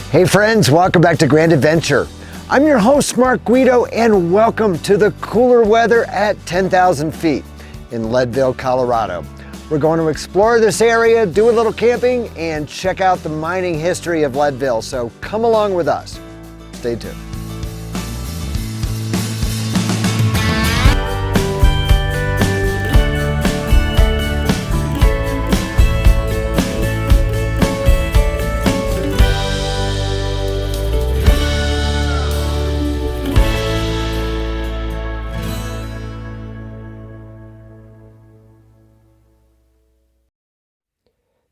Hey friends, welcome back to Grand Adventure. I'm your host, Mark Guido, and welcome to the cooler weather at 10,000 feet in Leadville, Colorado. We're going to explore this area, do a little camping, and check out the mining history of Leadville, so come along with us. Stay tuned.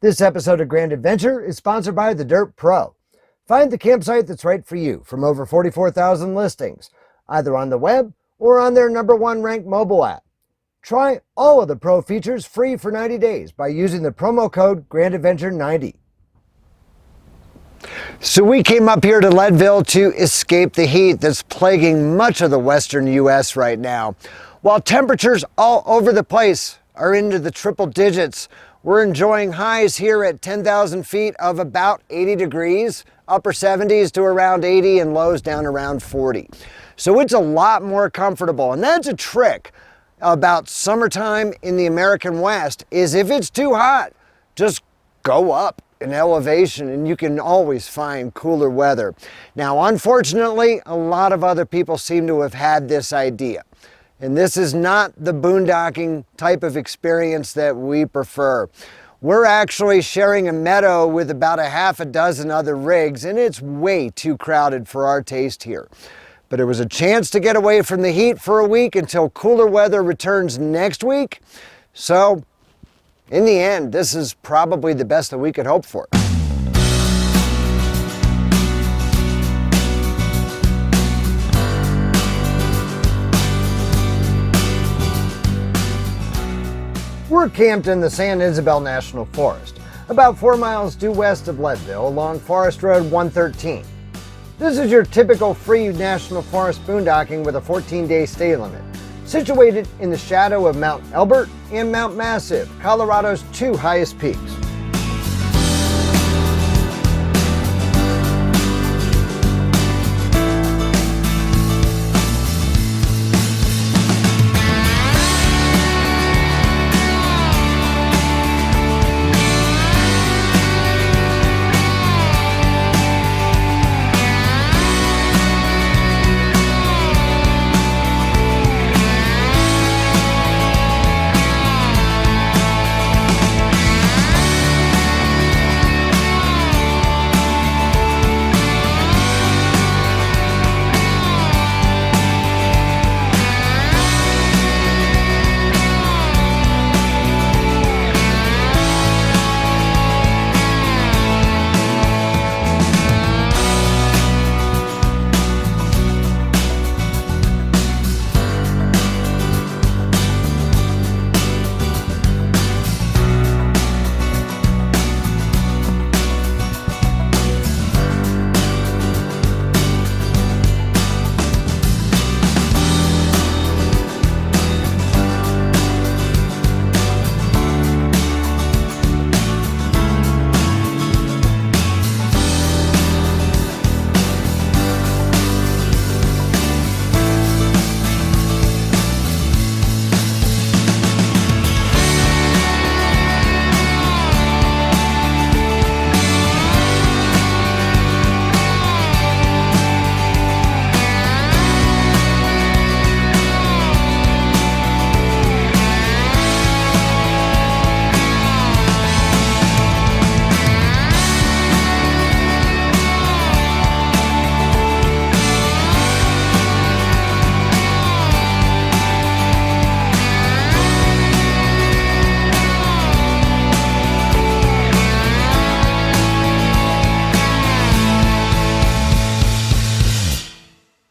This episode of Grand Adventure is sponsored by The Dirt Pro. Find the campsite that's right for you from over 44,000 listings, either on the web or on their #1 ranked mobile app. Try all of the Pro features free for 90 days by using the promo code GrandAdventure90. So we came up here to Leadville to escape the heat that's plaguing much of the western U.S. right now. While temperatures all over the place are into the triple digits, we're enjoying highs here at 10,000 feet of about 80 degrees, upper 70s to around 80 and lows down around 40. So it's a lot more comfortable. And that's a trick about summertime in the American West is if it's too hot, just go up in elevation and you can always find cooler weather. Now, unfortunately, a lot of other people seem to have had this idea. And this is not the boondocking type of experience that we prefer. We're actually sharing a meadow with about a half a dozen other rigs, and it's way too crowded for our taste here. But it was a chance to get away from the heat for a week until cooler weather returns next week. So, in the end, this is probably the best that we could hope for. We're camped in the San Isabel National Forest, about 4 miles due west of Leadville along Forest Road 113. This is your typical free National Forest boondocking with a 14-day stay limit, situated in the shadow of Mount Elbert and Mount Massive, Colorado's two highest peaks.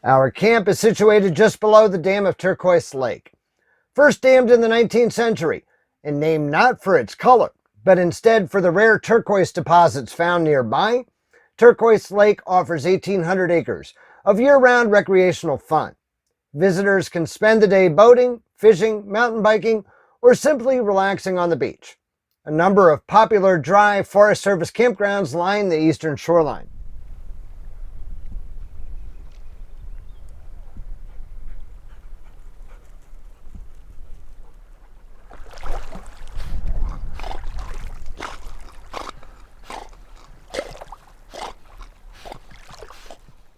Our camp is situated just below the dam of Turquoise Lake. First dammed in the 19th century, and named not for its color, but instead for the rare turquoise deposits found nearby, Turquoise Lake offers 1,800 acres of year-round recreational fun. Visitors can spend the day boating, fishing, mountain biking, or simply relaxing on the beach. A number of popular dry Forest Service campgrounds line the eastern shoreline.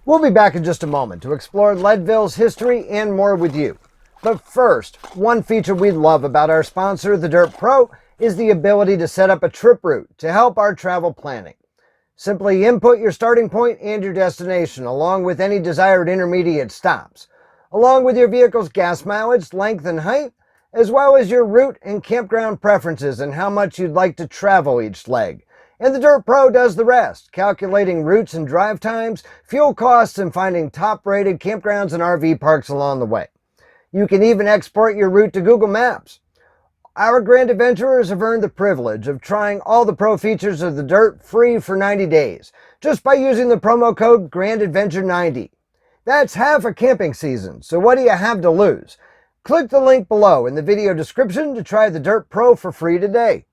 We'll be back in just a moment to explore Leadville's history and more with you. But first, one feature we love about our sponsor, The Dirt Pro, is the ability to set up a trip route to help our travel planning. Simply input your starting point and your destination, along with any desired intermediate stops, along with your vehicle's gas mileage, length, and height, as well as your route and campground preferences and how much you'd like to travel each leg. And the Dirt Pro does the rest, calculating routes and drive times, fuel costs, and finding top-rated campgrounds and RV parks along the way. You can even export your route to Google Maps. Our grand adventurers have earned the privilege of trying all the pro features of the Dirt free for 90 days, just by using the promo code GRANDADVENTURE90. That's half a camping season, so what do you have to lose? Click the link below in the video description to try the Dirt Pro for free today.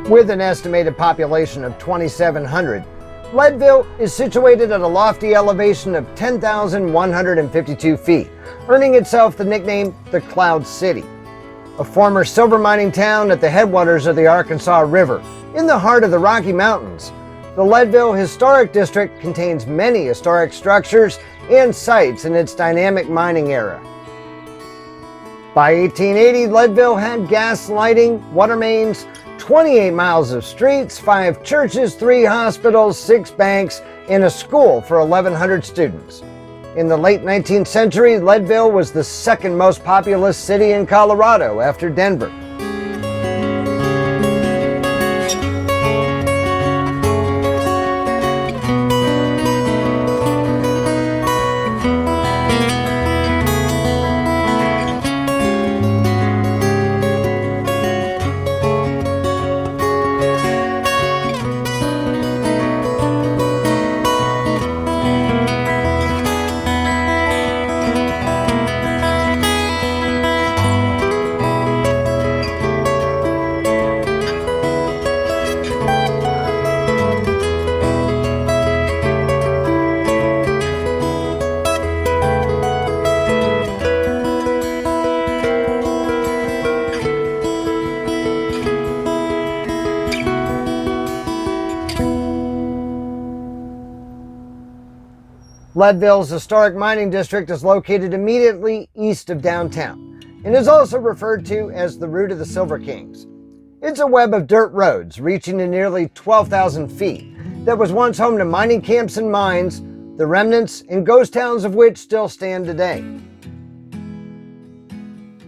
With an estimated population of 2,700, Leadville is situated at a lofty elevation of 10,152 feet, earning itself the nickname the Cloud City. A former silver mining town at the headwaters of the Arkansas River, in the heart of the Rocky Mountains, the Leadville Historic District contains many historic structures and sites in its dynamic mining era. By 1880, Leadville had gas lighting, water mains, 28 miles of streets, 5 churches, 3 hospitals, 6 banks, and a school for 1,100 students. In the late 19th century, Leadville was the second most populous city in Colorado after Denver. Leadville's historic mining district is located immediately east of downtown and is also referred to as the Route of the Silver Kings. It's a web of dirt roads reaching to nearly 12,000 feet that was once home to mining camps and mines, the remnants and ghost towns of which still stand today.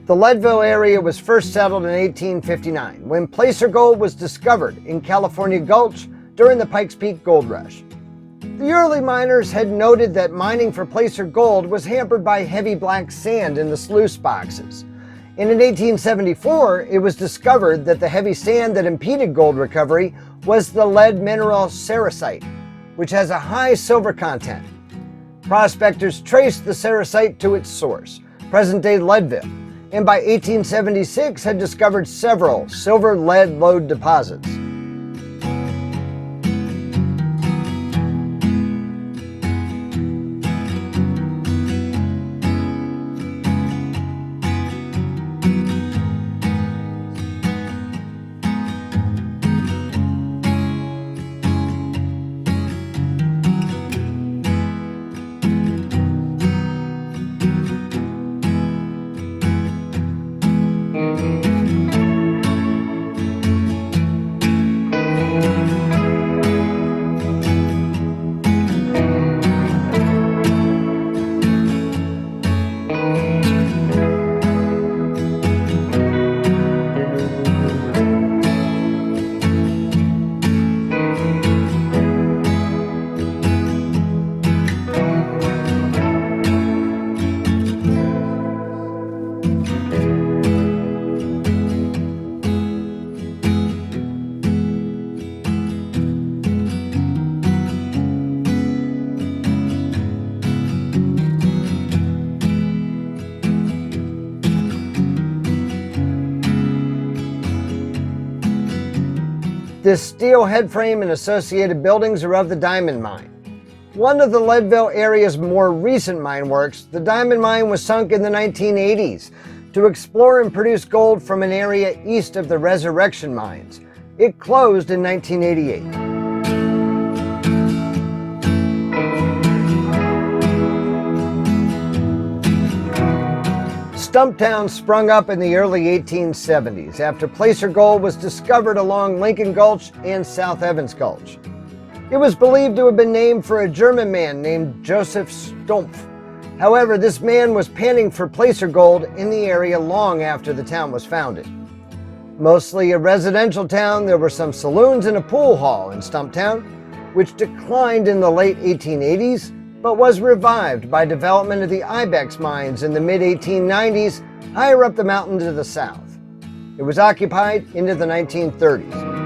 The Leadville area was first settled in 1859 when placer gold was discovered in California Gulch during the Pikes Peak Gold Rush. The early miners had noted that mining for placer gold was hampered by heavy black sand in the sluice boxes. And in 1874, it was discovered that the heavy sand that impeded gold recovery was the lead mineral cerussite, which has a high silver content. Prospectors traced the cerussite to its source, present-day Leadville, and by 1876 had discovered several silver-lead lode deposits. This steel headframe and associated buildings are of the diamond mine. One of the Leadville area's more recent mine works, the diamond mine was sunk in the 1980s to explore and produce gold from an area east of the Resurrection mines. It closed in 1988. Stumptown sprung up in the early 1870s after placer gold was discovered along Lincoln Gulch and South Evans Gulch. It was believed to have been named for a German man named Joseph Stumpf. However, this man was panning for placer gold in the area long after the town was founded. Mostly a residential town, there were some saloons and a pool hall in Stumptown, which declined in the late 1880s, but was revived by development of the Ibex mines in the mid-1890s higher up the mountain to the south. It was occupied into the 1930s.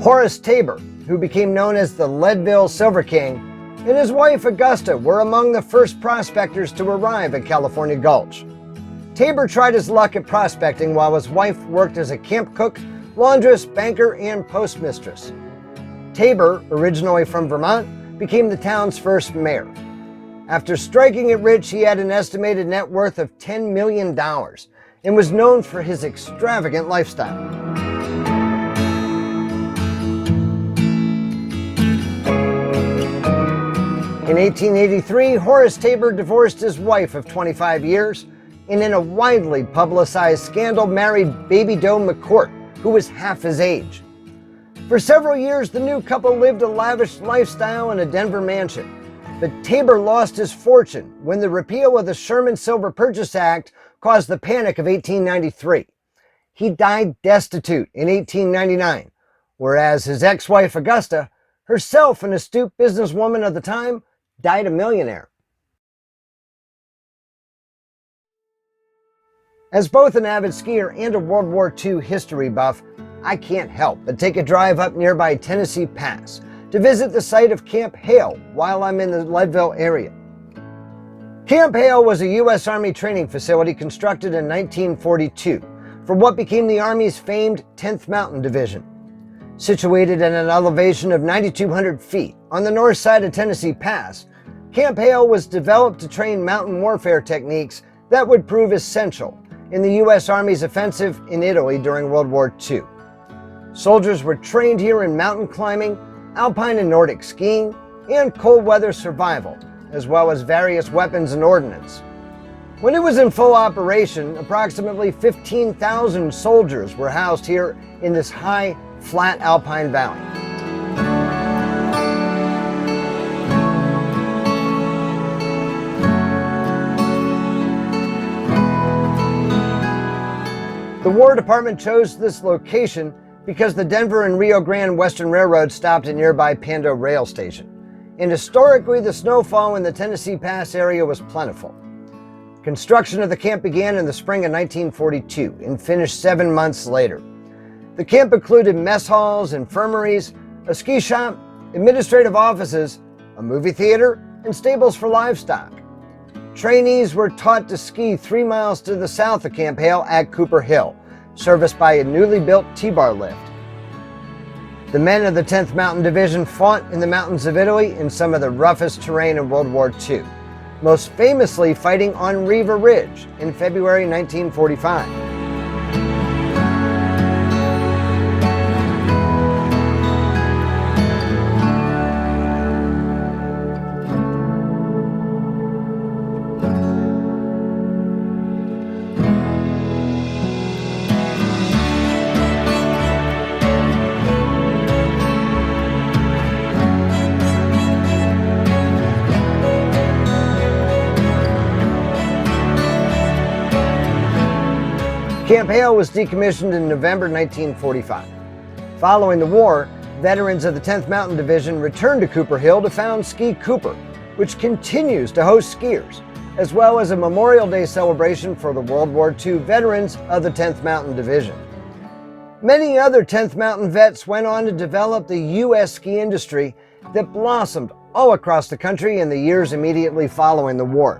Horace Tabor, who became known as the Leadville Silver King, and his wife Augusta were among the first prospectors to arrive at California Gulch. Tabor tried his luck at prospecting while his wife worked as a camp cook, laundress, banker, and postmistress. Tabor, originally from Vermont, became the town's first mayor. After striking it rich, he had an estimated net worth of $10 million and was known for his extravagant lifestyle. In 1883, Horace Tabor divorced his wife of 25 years and in a widely publicized scandal married Baby Doe McCourt, who was half his age. For several years, the new couple lived a lavish lifestyle in a Denver mansion, but Tabor lost his fortune when the repeal of the Sherman Silver Purchase Act caused the Panic of 1893. He died destitute in 1899, whereas his ex-wife Augusta, herself an astute businesswoman of the time, died a millionaire. As both an avid skier and a World War II history buff, I can't help but take a drive up nearby Tennessee Pass to visit the site of Camp Hale while I'm in the Leadville area. Camp Hale was a U.S. Army training facility constructed in 1942 for what became the Army's famed 10th Mountain Division. Situated at an elevation of 9,200 feet on the north side of Tennessee Pass, Camp Hale was developed to train mountain warfare techniques that would prove essential in the U.S. Army's offensive in Italy during World War II. Soldiers were trained here in mountain climbing, alpine and Nordic skiing, and cold weather survival, as well as various weapons and ordnance. When it was in full operation, approximately 15,000 soldiers were housed here in this high, flat alpine valley. The War Department chose this location because the Denver and Rio Grande Western Railroad stopped at nearby Pando Rail Station, and historically the snowfall in the Tennessee Pass area was plentiful. Construction of the camp began in the spring of 1942 and finished 7 months later. The camp included mess halls, infirmaries, a ski shop, administrative offices, a movie theater, and stables for livestock. Trainees were taught to ski 3 miles to the south of Camp Hale at Cooper Hill, serviced by a newly built T-bar lift. The men of the 10th Mountain Division fought in the mountains of Italy in some of the roughest terrain in World War II, most famously fighting on Riva Ridge in February 1945. Camp Hale was decommissioned in November 1945. Following the war, veterans of the 10th Mountain Division returned to Cooper Hill to found Ski Cooper, which continues to host skiers, as well as a Memorial Day celebration for the World War II veterans of the 10th Mountain Division. Many other 10th Mountain vets went on to develop the U.S. ski industry that blossomed all across the country in the years immediately following the war.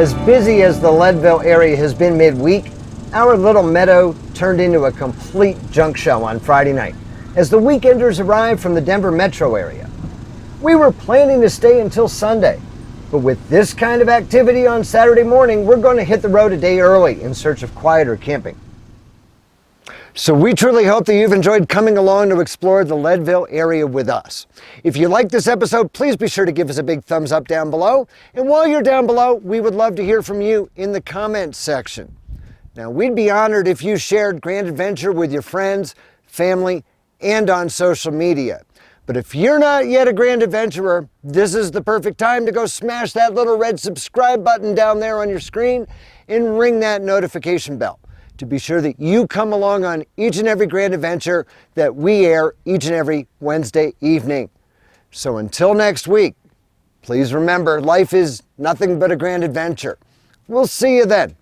As busy as the Leadville area has been midweek, our little meadow turned into a complete junk show on Friday night as the weekenders arrived from the Denver metro area. We were planning to stay until Sunday, but with this kind of activity on Saturday morning, we're going to hit the road a day early in search of quieter camping. So we truly hope that you've enjoyed coming along to explore the Leadville area with us. If you like this episode, please be sure to give us a big thumbs up down below. And while you're down below, we would love to hear from you in the comments section. Now, we'd be honored if you shared Grand Adventure with your friends, family, and on social media. But if you're not yet a Grand Adventurer, this is the perfect time to go smash that little red subscribe button down there on your screen and ring that notification bell to be sure that you come along on each and every Grand Adventure that we air each and every Wednesday evening. So until next week, please remember, life is nothing but a grand adventure. We'll see you then.